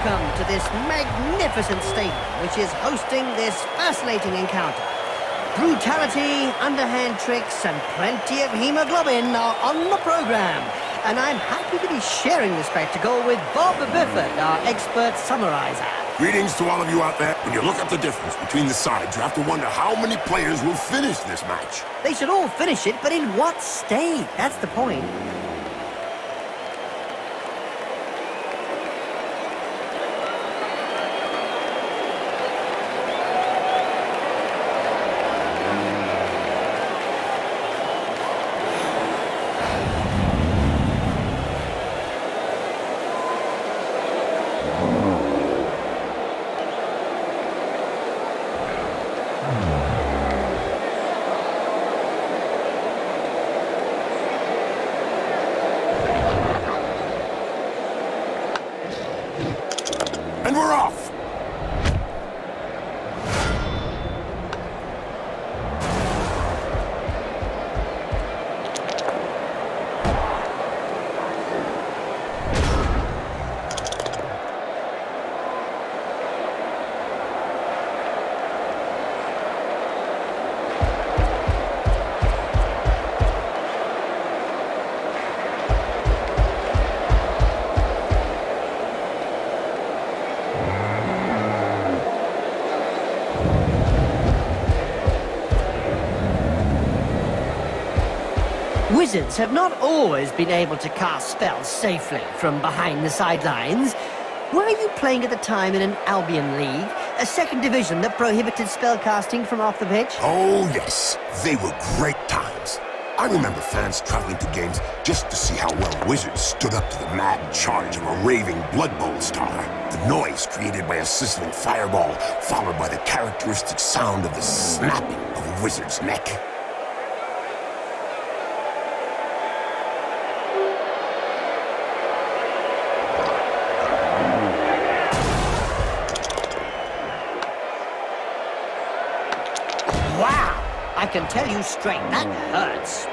Welcome to this magnificent stadium, which is hosting this fascinating encounter. Brutality, underhand tricks, and plenty of hemoglobin are on the program. And I'm happy to be sharing the spectacle with Bob Bifford, our expert summarizer. Greetings to all of you out there. When you look at the difference between the sides, you have to wonder how many players will finish this match. They should all finish it, but in what state? That's the point. And we're off! Wizards have not always been able to cast spells safely from behind the sidelines. Were you playing at the time in an Albion League, a second division that prohibited spellcasting from off the pitch? Oh, yes. They were great times. I remember fans traveling to games just to see how well Wizards stood up to the mad charge of a raving Blood Bowl star. The noise created by a sizzling fireball, followed by the characteristic sound of the snapping of a wizard's neck. Wow! I can tell you straight, that hurts.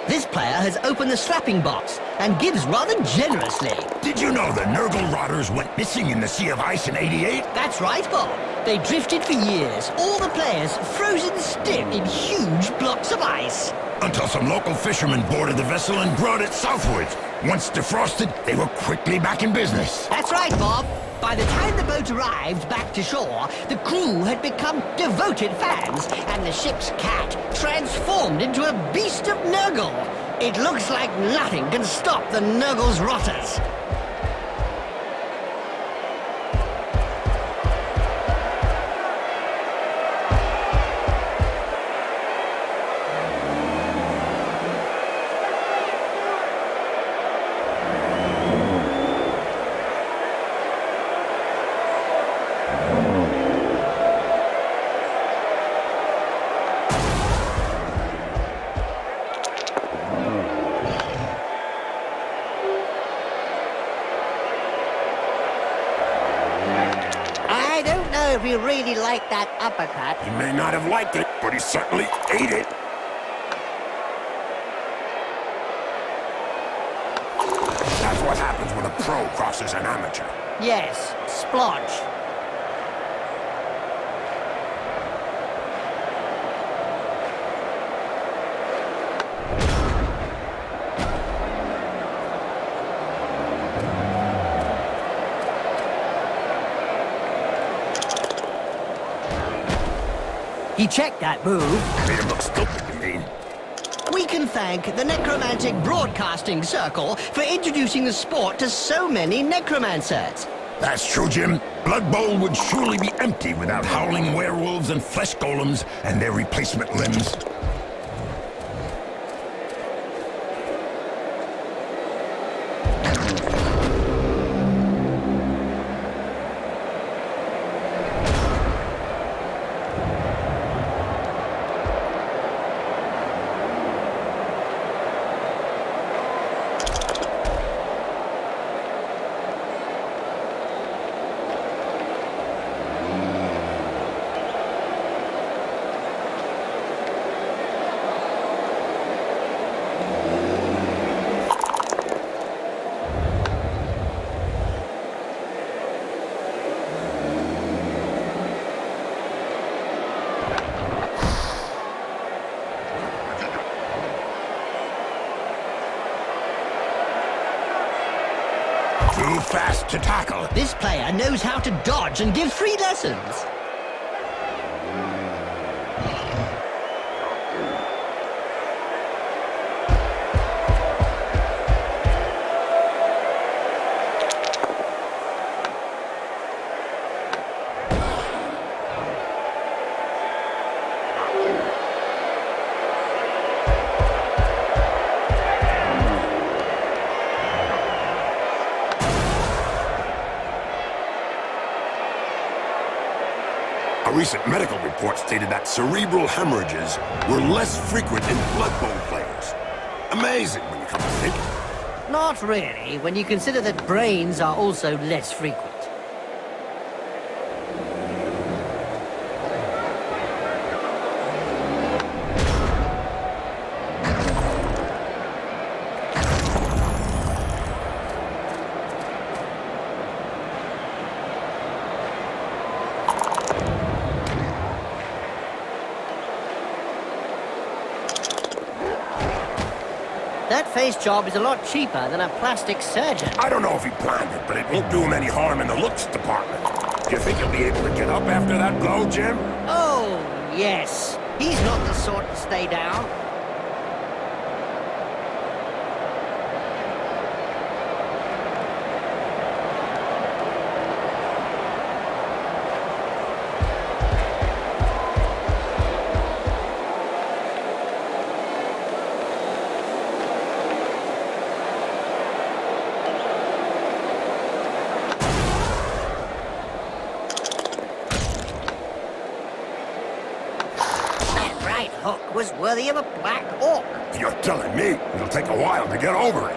This player has opened the slapping box and gives rather generously. Did you know the Nurgle rotters went missing in the Sea of Ice in '88? That's right, Bob. They drifted for years, all the players frozen stiff in huge blocks of ice. Until some local fishermen boarded the vessel and brought it southwards. Once defrosted, they were quickly back in business. That's right, Bob. By the time the boat arrived back to shore, the crew had become devoted fans, and the ship's cat transformed into a beast of Nurgle. It looks like nothing can stop the Nurgle's rotters. I don't know if he really liked that uppercut. He may not have liked it, but he certainly ate it. That's what happens when a pro crosses an amateur. Yes, splodge. He checked that move. Made him look stupid, you mean? thank the Necromantic Broadcasting Circle for introducing the sport to so many necromancers. That's true, Jim. Blood Bowl would surely be empty without howling werewolves and flesh golems and their replacement limbs. Too fast to tackle. This player knows how to dodge and give free lessons. A recent medical report stated that cerebral hemorrhages were less frequent in Blood Bowl players. Amazing when you come to think. Not really, when you consider that brains are also less frequent. That face job is a lot cheaper than a plastic surgeon. I don't know if he planned it, but it won't do him any harm in the looks department. Do you think he'll be able to get up after that blow, Jim? Oh, yes. He's not the sort to stay down. Hook was worthy of a black orc. You're telling me it'll take a while to get over it.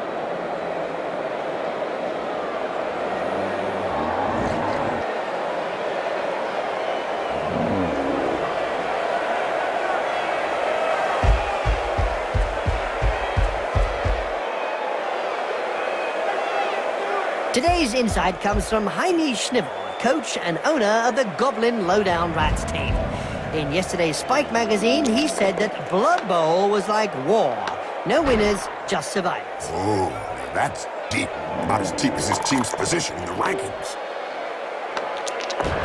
Today's insight comes from Jaime Schnivel, coach and owner of the Goblin Lowdown Rats team. In yesterday's Spike magazine, he said that Blood Bowl was like war. No winners, just survivors. Oh, now that's deep. About as deep as his team's position in the rankings.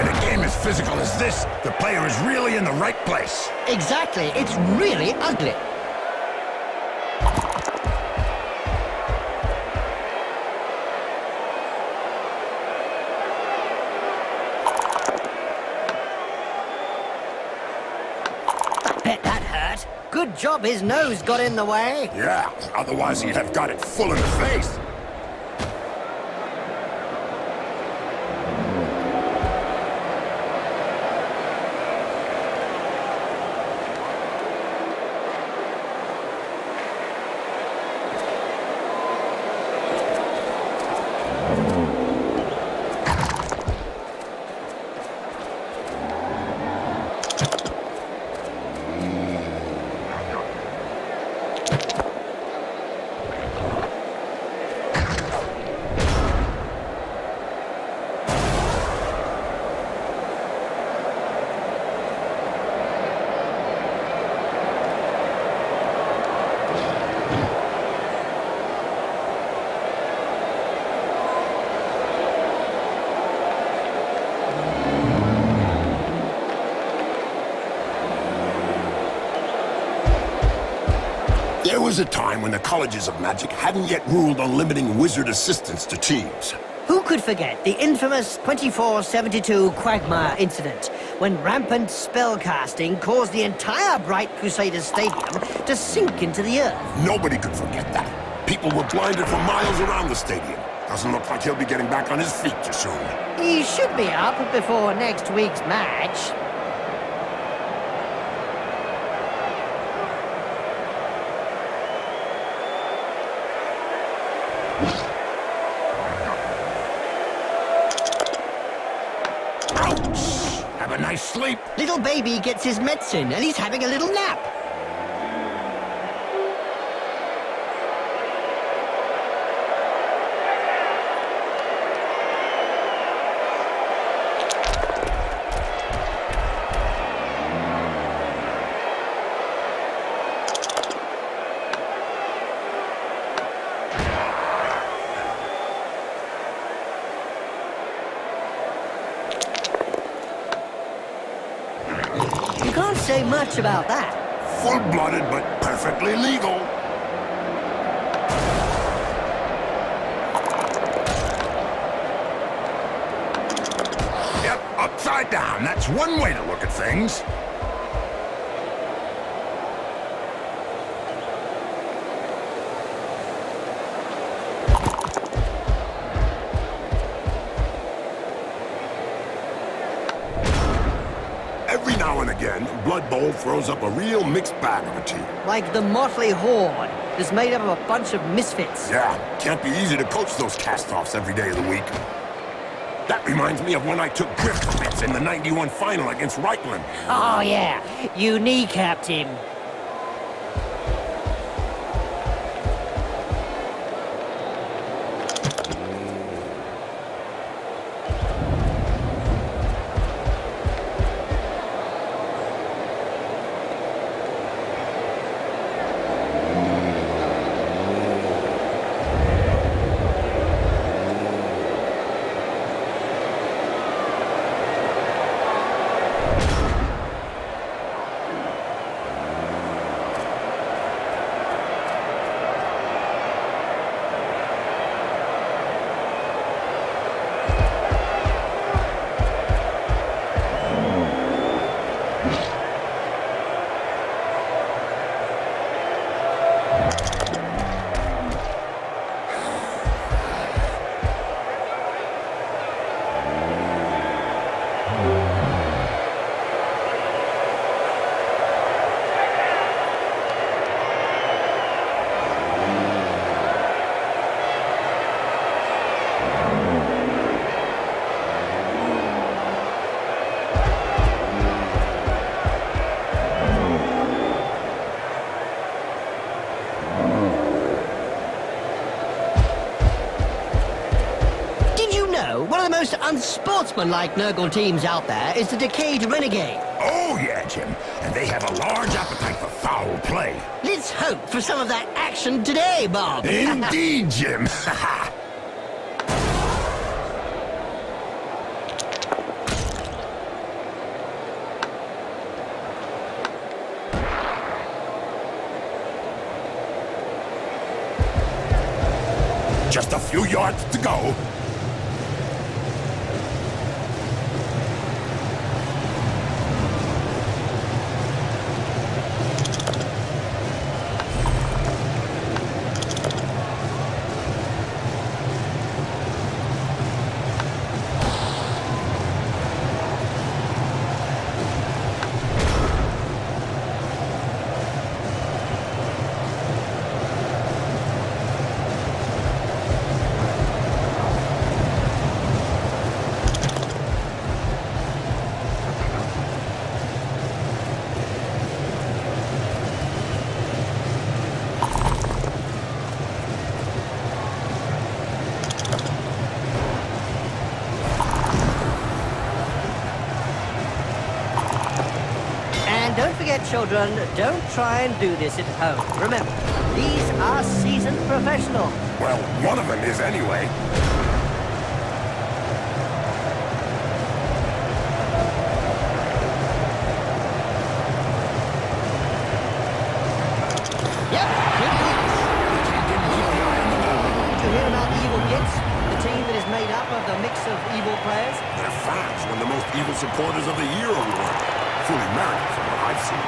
In a game as physical as this, the player is really in the right place. Exactly. It's really ugly. Good job his nose got in the way. Yeah, otherwise he'd have got it full in the face. There was a time when the colleges of magic hadn't yet ruled on limiting wizard assistance to teams. Who could forget the infamous 2472 Quagmire incident, when rampant spellcasting caused the entire Bright Crusaders Stadium to sink into the earth? Nobody could forget that. People were blinded for miles around the stadium. Doesn't look like he'll be getting back on his feet too soon. He should be up before next week's match. Ouch! Have a nice sleep. Little baby gets his medicine and he's having a little nap. You can't say much about that. Full-blooded, but perfectly legal. Yep, upside down. That's one way to look at things. Every now and again, Blood Bowl throws up a real mixed bag of a team. Like the motley horde is made up of a bunch of misfits. Yeah, can't be easy to coach those cast-offs every day of the week. That reminds me of when I took Griff's bits in the 91 final against Reichland. Oh yeah, you kneecapped him. One of the most unsportsmanlike Nurgle teams out there is the Decayed Renegade. Oh, yeah, Jim. And they have a large appetite for foul play. Let's hope for some of that action today, Bob. Indeed, Jim. Just a few yards to go. Don't forget, children, don't try and do this at home. Remember, these are seasoned professionals. Well, one of them is anyway. Yep, good made up of the mix of evil players? Their fans won the most evil supporters of the year award. Fully merited from what I've seen.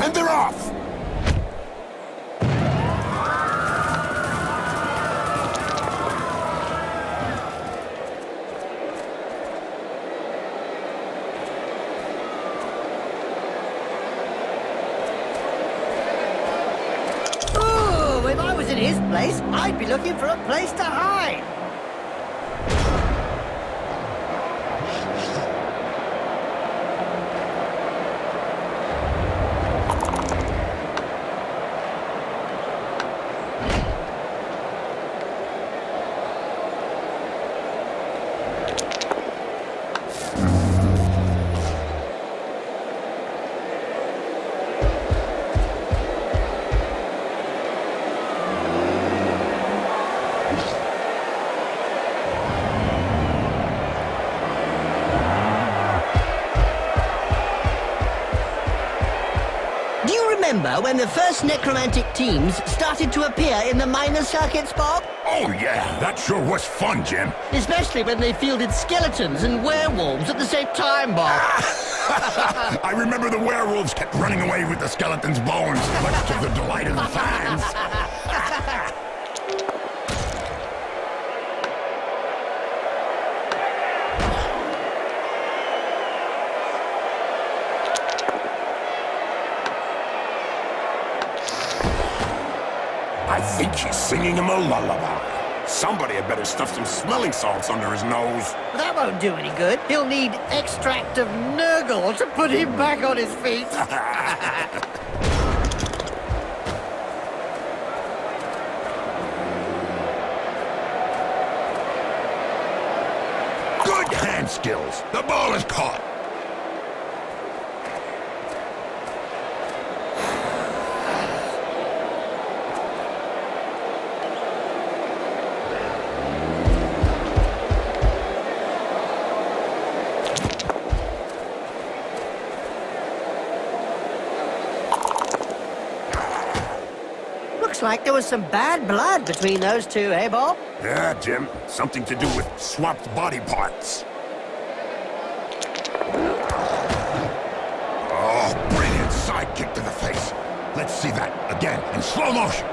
And they're off! Ooh, if I was in his place, I'd be looking for a place to hide. Remember when the first necromantic teams started to appear in the minor circuits, Bob? Oh yeah, that sure was fun, Jim. Especially when they fielded skeletons and werewolves at the same time, Bob. I remember the werewolves kept running away with the skeleton's bones, much to the delight of the fans. I think she's singing him a lullaby. Somebody had better stuff some smelling salts under his nose. That won't do any good. He'll need extract of Nurgle to put him back on his feet. Good hand skills. The ball is caught. Looks like there was some bad blood between those two, eh, Bob? Yeah, Jim. Something to do with swapped body parts. Oh, brilliant sidekick to the face. Let's see that again in slow motion.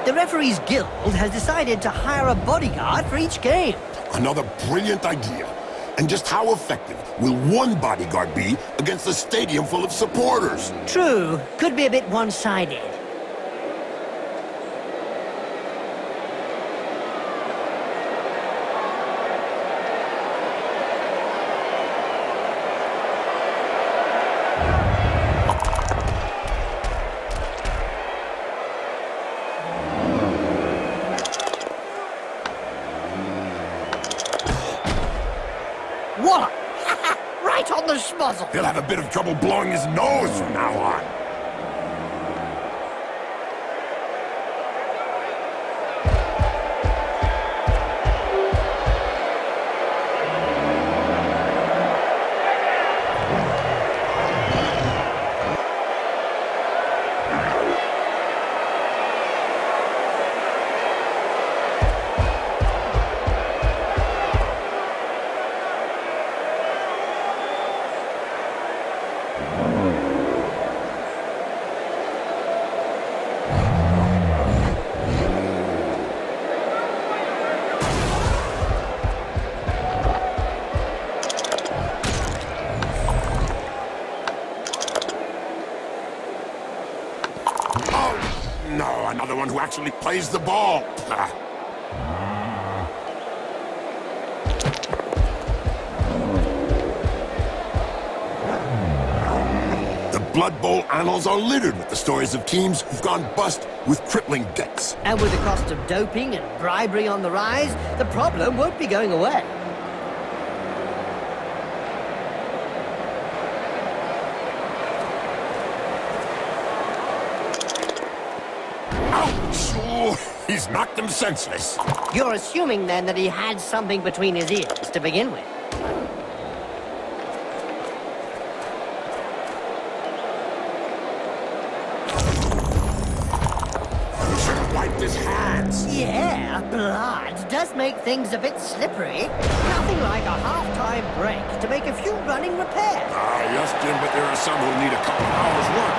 The referee's guild has decided to hire a bodyguard for each game. Another brilliant idea. And just how effective will one bodyguard be against a stadium full of supporters? True, could be a bit one-sided. Wallop! Right on the schmuzzle! He'll have a bit of trouble blowing his nose from now on. No, another one who actually plays the ball. Blood Bowl annals are littered with the stories of teams who've gone bust with crippling debts. And with the cost of doping and bribery on the rise, the problem won't be going away. Ouch! Oh, he's knocked him senseless. You're assuming then that he had something between his ears to begin with. He should have wiped his hands. Yeah, blood does make things a bit slippery. Nothing like a half-time break to make a few running repairs. Yes, Jim, but there are some who need a couple of hours' work.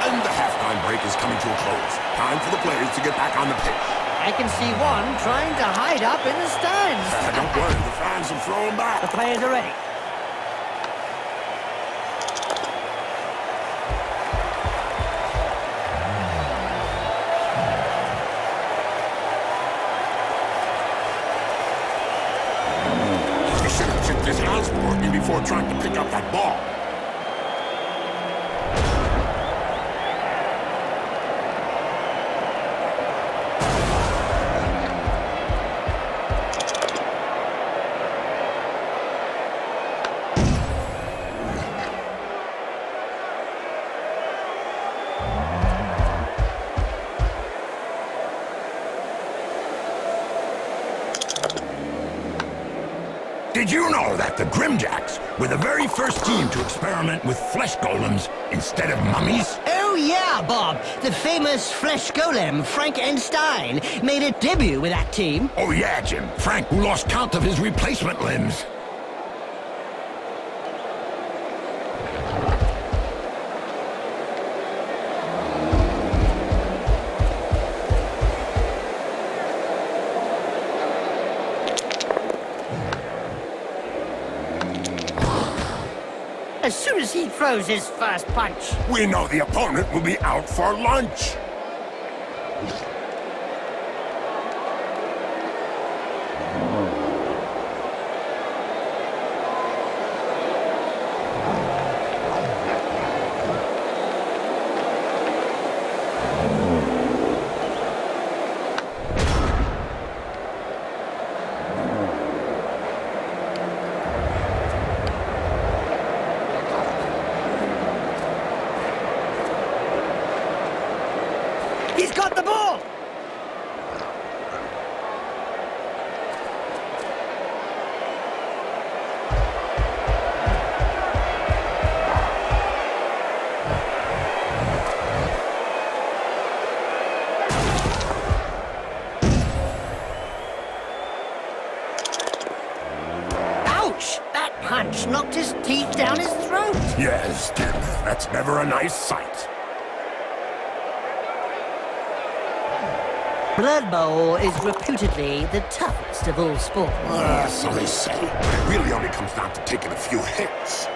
And the halftime break is coming to a close. Time for the players to get back on the pitch. I can see one trying to hide up in the stands. Don't worry, the fans will throw him back. The players are ready. He should have checked his hands working before trying to pick up that ball. Did you know that the Grimjacks were the very first team to experiment with flesh golems instead of mummies? Oh yeah, Bob. The famous flesh golem, Frank Einstein, made a debut with that team. Oh yeah, Jim. Frank, who lost count of his replacement limbs. As soon as he throws his first punch. We know the opponent will be out for lunch. He's got the ball! Ouch! That punch knocked his teeth down his throat. Yes, Jim. That's never a nice sight. Blood Bowl is reputedly the toughest of all sports. So they say. But it really only comes down to taking a few hits.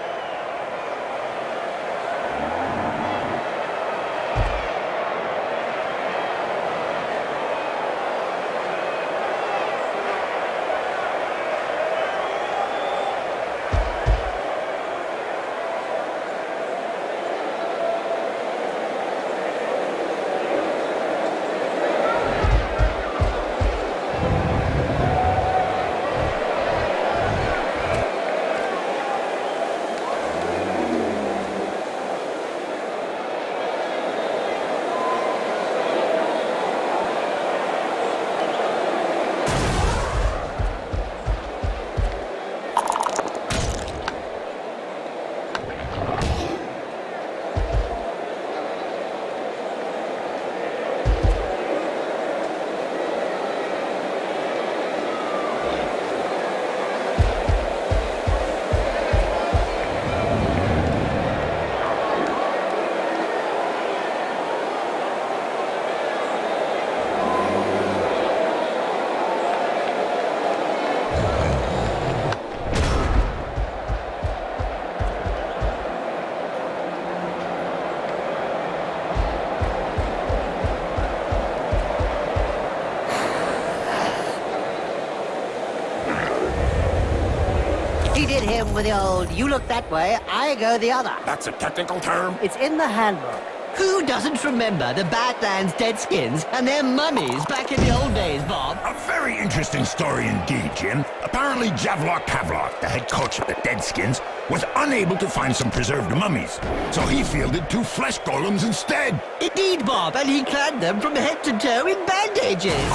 with the old, you look that way, I go the other. That's a technical term? It's in the handbook. Who doesn't remember the Badlands Deadskins and their mummies back in the old days, Bob? A very interesting story indeed, Jim. Apparently Javlok Kavlok, the head coach of the Deadskins, was unable to find some preserved mummies, so he fielded 2 flesh golems instead. Indeed, Bob, and he clad them from head to toe in bandages.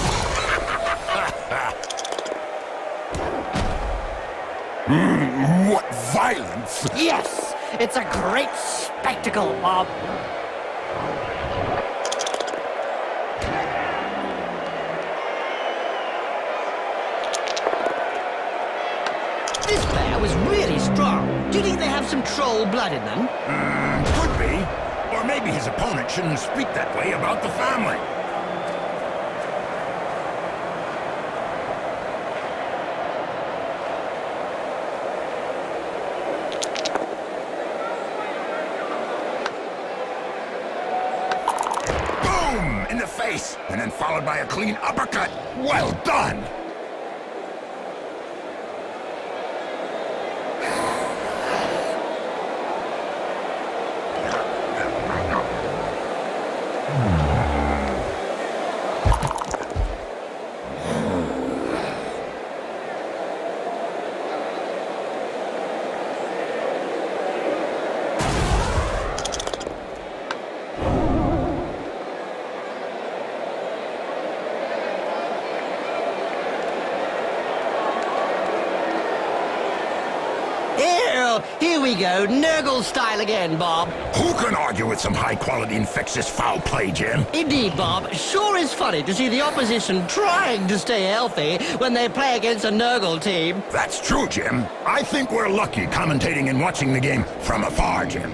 What violence! Yes, it's a great spectacle, Bob. This bear was really strong. Do you think they have some troll blood in them? Could be. Or maybe his opponent shouldn't speak that way about the family. Boom! In the face! And then followed by a clean uppercut. Well done! Here we go, Nurgle style again, Bob. Who can argue with some high-quality infectious foul play, Jim? Indeed, Bob. Sure is funny to see the opposition trying to stay healthy when they play against a Nurgle team. That's true, Jim. I think we're lucky commentating and watching the game from afar, Jim.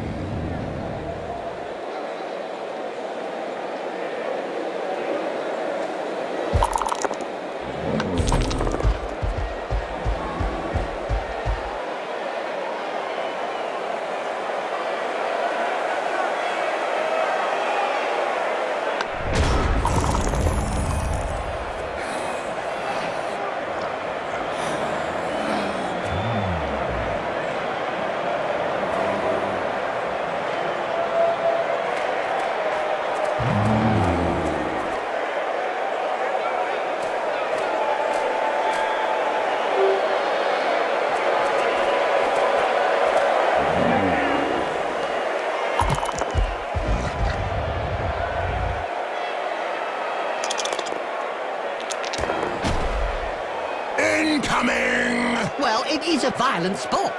Incoming! Well, it is a violent sport.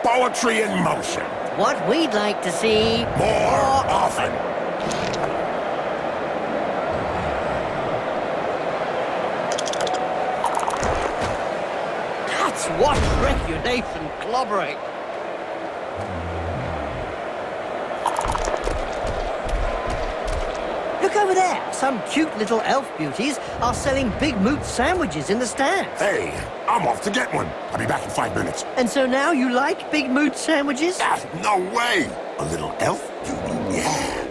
Poetry in motion. What we'd like to see More often. That's what regulation clobbering. Look over there. Some cute little elf beauties are selling Big Moot sandwiches in the stands. Hey, I'm off to get one. I'll be back in 5 minutes. And so now you like Big Moot sandwiches? Ah, no way! A little elf beauty, yeah.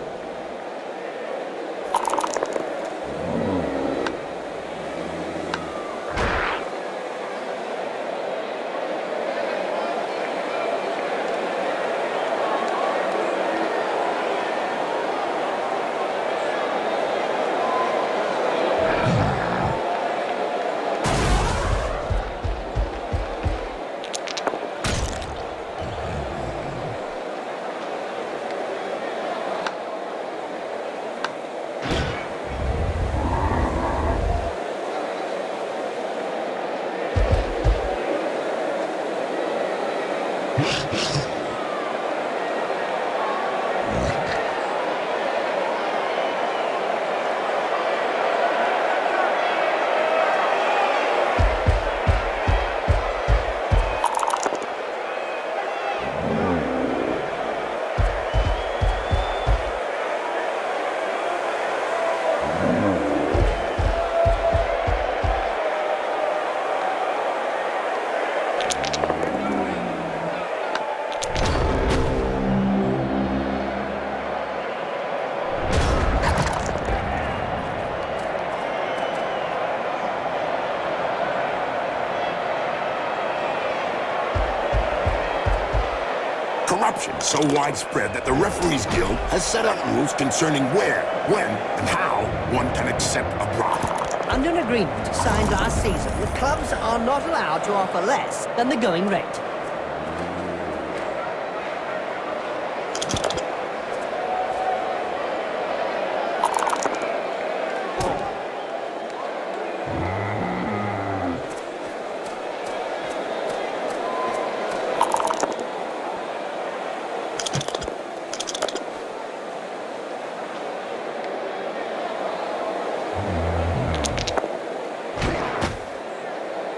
corruption so widespread that the Referees Guild has set up rules concerning where, when, and how one can accept a bribe. Under an agreement signed last season, the clubs are not allowed to offer less than the going rate.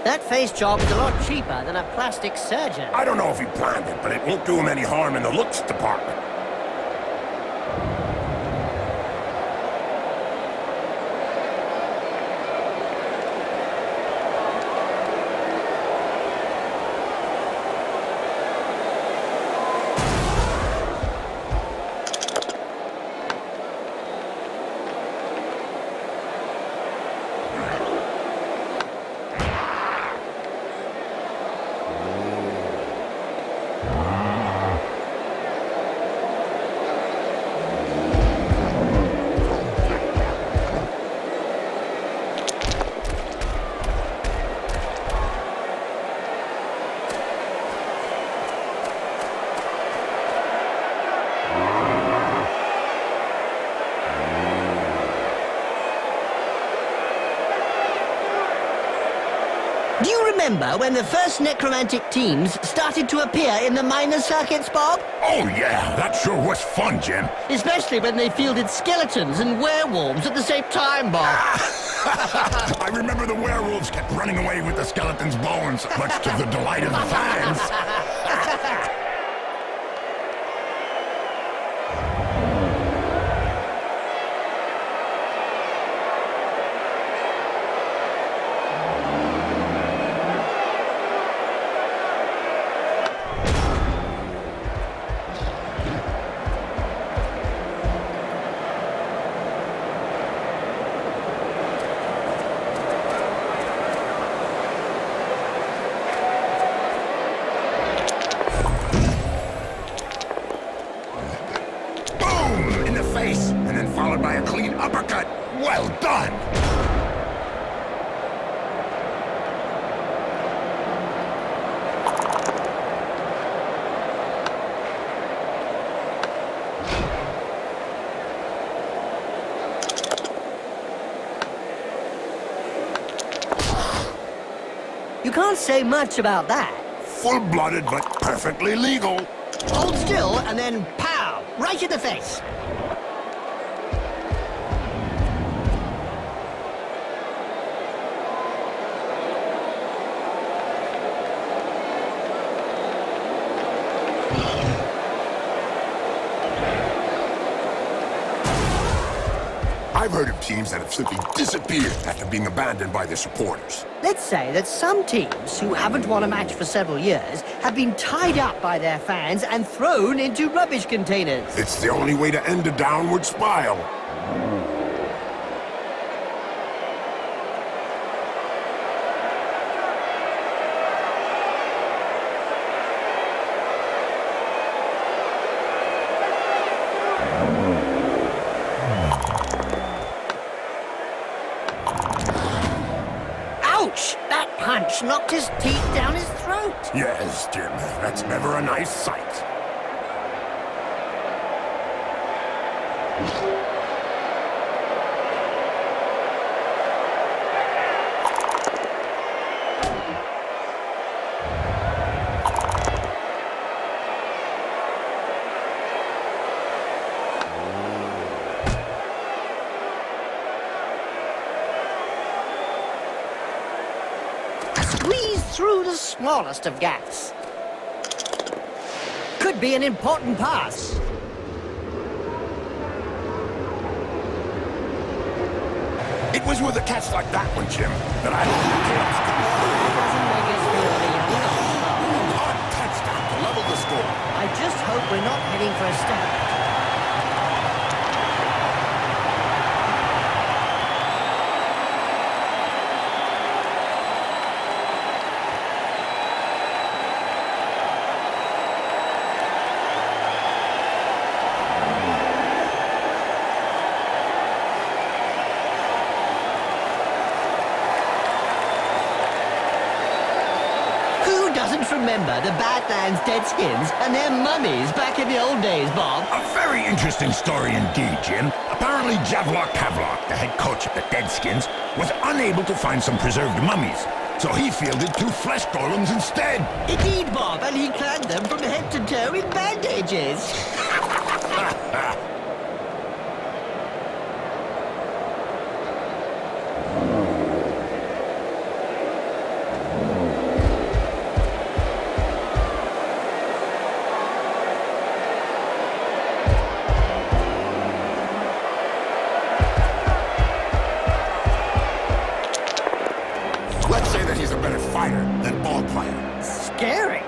That face job is a lot cheaper than a plastic surgeon. I don't know if he planned it, but it won't do him any harm in the looks department. Do you remember when the first necromantic teams started to appear in the minor circuits, Bob? Oh yeah, that sure was fun, Jim. Especially when they fielded skeletons and werewolves at the same time, Bob. I remember the werewolves kept running away with the skeleton's bones, much to the delight of the fans. And then followed by a clean uppercut. Well done! You can't say much about that. Full-blooded, but perfectly legal. Hold still and then pow! Right in the face. I've heard of teams that have simply disappeared after being abandoned by their supporters. Let's say that some teams who haven't won a match for several years have been tied up by their fans and thrown into rubbish containers. It's the only way to end a downward spiral. That punch knocked his teeth down his throat. Yes, Jim, that's never a nice sight. Through the smallest of gaps. Could be an important pass. It was with a catch like that one, Jim, that I hard touchdown to level the score. I just hope we're not heading for a stab. always remember the Badlands Deadskins and their mummies back in the old days, Bob. A very interesting story indeed, Jim. Apparently Javlok Kavlok, the head coach of the Deadskins, was unable to find some preserved mummies. So he fielded 2 flesh golems instead. Indeed, Bob, and he clad them from head to toe in bandages. Let's say that he's a better fighter than ball player. Scary.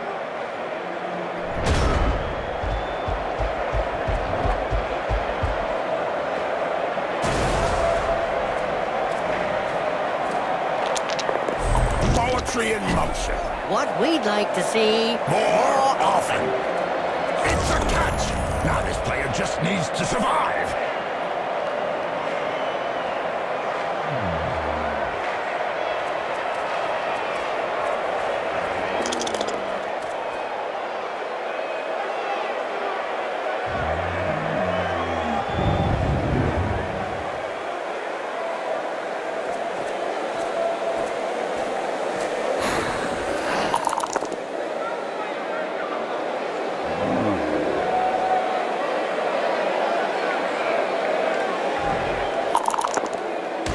Poetry in motion. What we'd like to see... More often. It's a catch! Now this player just needs to survive.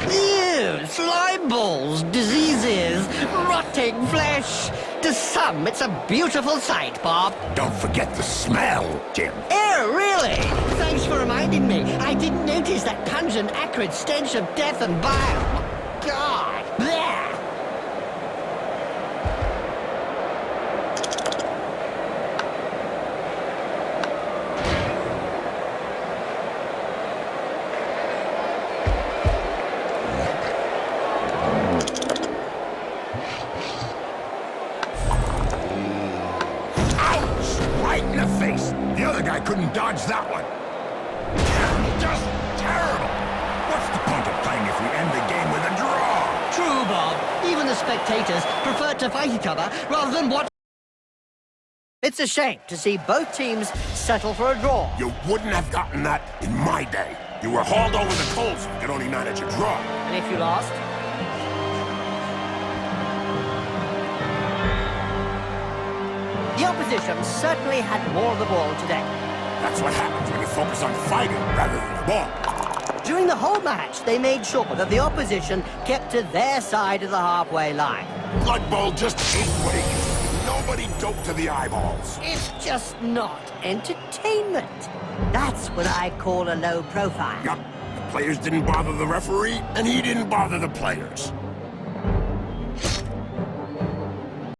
Ew, slime balls, diseases, rotting flesh. To some, it's a beautiful sight, Bob. Don't forget the smell, Jim. Ew, really? Thanks for reminding me. I didn't notice that pungent, acrid stench of death and bile. God. Blech. Right in the face. The other guy couldn't dodge that one. Just terrible. What's the point of playing if we end the game with a draw? True, Bob. Even the spectators prefer to fight each other rather than watch. It's a shame to see both teams settle for a draw. You wouldn't have gotten that in my day. You were hauled over the coals if you could only manage a draw. And if you lost? The opposition certainly had more of the ball today. That's what happens when you focus on fighting rather than the ball. During the whole match, they made sure that the opposition kept to their side of the halfway line. Blood Bowl just ain't what it used to be. Nobody doped to the eyeballs. It's just not entertainment. That's what I call a low profile. Yup. The players didn't bother the referee, and he didn't bother the players.